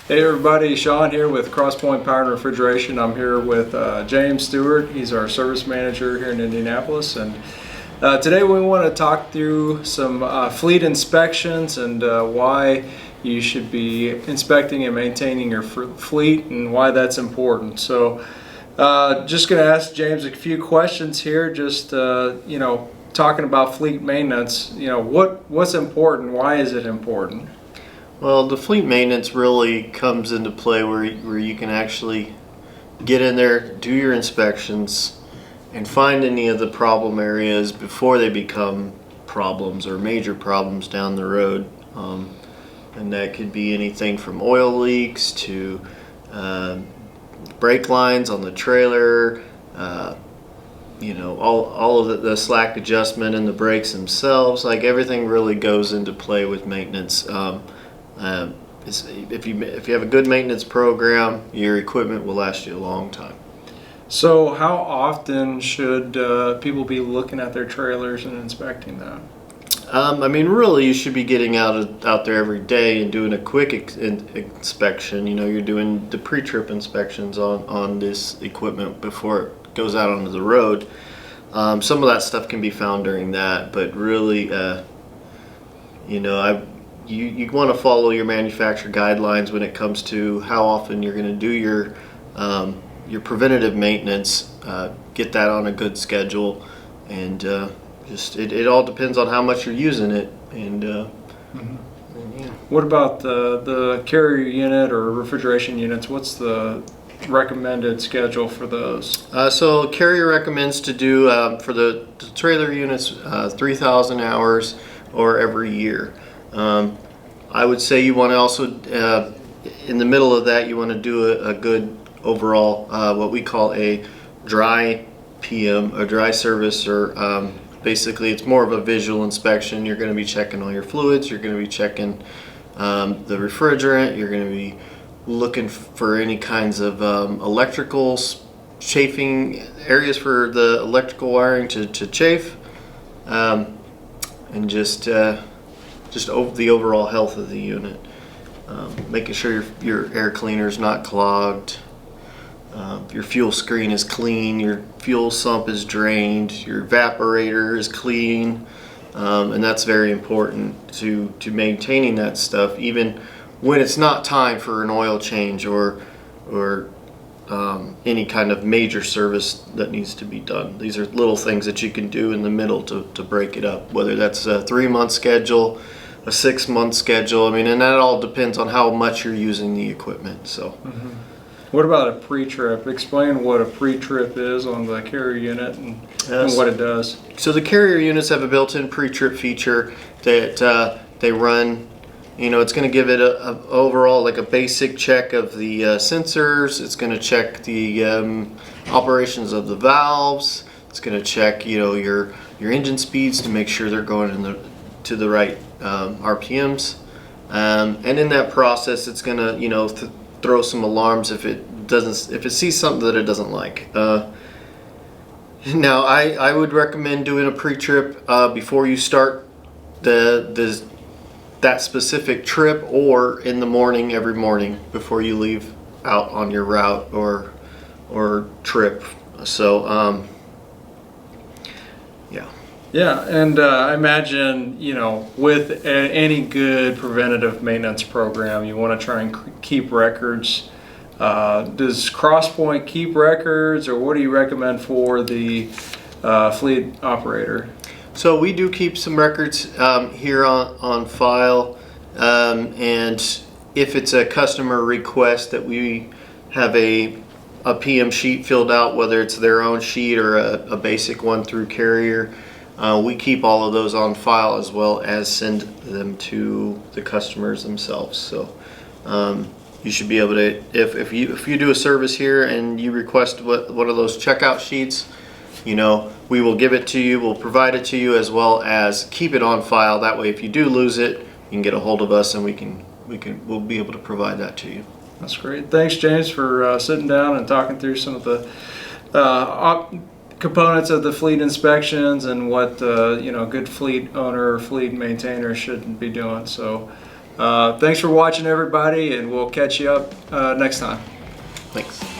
Hey everybody, Sean here with Crosspoint Power and Refrigeration. I'm here with James Stewart. He's our service manager here in Indianapolis, and today we want to talk through some fleet inspections and why you should be inspecting and maintaining your fleet and why that's important. So just going to ask James a few questions here, just talking about fleet maintenance. What's important? Why is it important? Well, the fleet maintenance really comes into play where you can actually get in there, do your inspections, and find any of the problem areas before they become problems or major problems down the road. And that could be anything from oil leaks to brake lines on the trailer, all of the slack adjustment and the brakes themselves. Like, everything really goes into play with maintenance. If you have a good maintenance program, your equipment will last you a long time. So how often should people be looking at their trailers and inspecting them? Really, you should be getting out there every day and doing a quick inspection. You're doing the pre-trip inspections on this equipment before it goes out onto the road. Some of that stuff can be found during that, but really, you want to follow your manufacturer guidelines when it comes to how often you're going to do your preventative maintenance. Get that on a good schedule, and it all depends on how much you're using it. And yeah. What about the carrier unit or refrigeration units? What's the recommended schedule for those? So carrier recommends to do for the trailer units 3,000 hours or every year. I would say you want to also, in the middle of that, you want to do a good overall, what we call a dry PM, a dry service, or basically it's more of a visual inspection. You're going to be checking all your fluids, you're going to be checking the refrigerant, you're going to be looking for any kinds of electrical chafing areas for the electrical wiring to chafe, and just the overall health of the unit. Making sure your air cleaner is not clogged, your fuel screen is clean, your fuel sump is drained, your evaporator is clean, and that's very important to maintaining that stuff even when it's not time for an oil change or any kind of major service that needs to be done. These are little things that you can do in the middle to break it up, whether that's a 3-month schedule, a 6-month schedule. And that all depends on how much you're using the equipment. So, What about a pre-trip? Explain what a pre-trip is on the carrier unit and what it does. So the carrier units have a built-in pre-trip feature that they run. It's going to give it a overall, like, a basic check of the sensors. It's going to check the operations of the valves. It's going to check your engine speeds to make sure they're going to the right RPMs, and in that process, it's going to throw some alarms if it sees something that it doesn't like. Now, I would recommend doing a pre-trip before you start that specific trip, or in the morning, every morning before you leave out on your route or trip. So Yeah, and I imagine, with any good preventative maintenance program, you want to try and keep records. Does Crosspoint keep records, or what do you recommend for the fleet operator? So we do keep some records here on file, and if it's a customer request that we have a PM sheet filled out, whether it's their own sheet or a basic one through carrier, we keep all of those on file, as well as send them to the customers themselves. So you should be able to, if you do a service here and you request one of those checkout sheets, we will give it to you, we'll provide it to you, as well as keep it on file. That way, if you do lose it, you can get a hold of us, and we'll be able to provide that to you. That's great. Thanks, James, for sitting down and talking through some of the components of the fleet inspections and what good fleet owner or fleet maintainer should be doing. So Thanks for watching, everybody, and we'll catch you up next time. Thanks.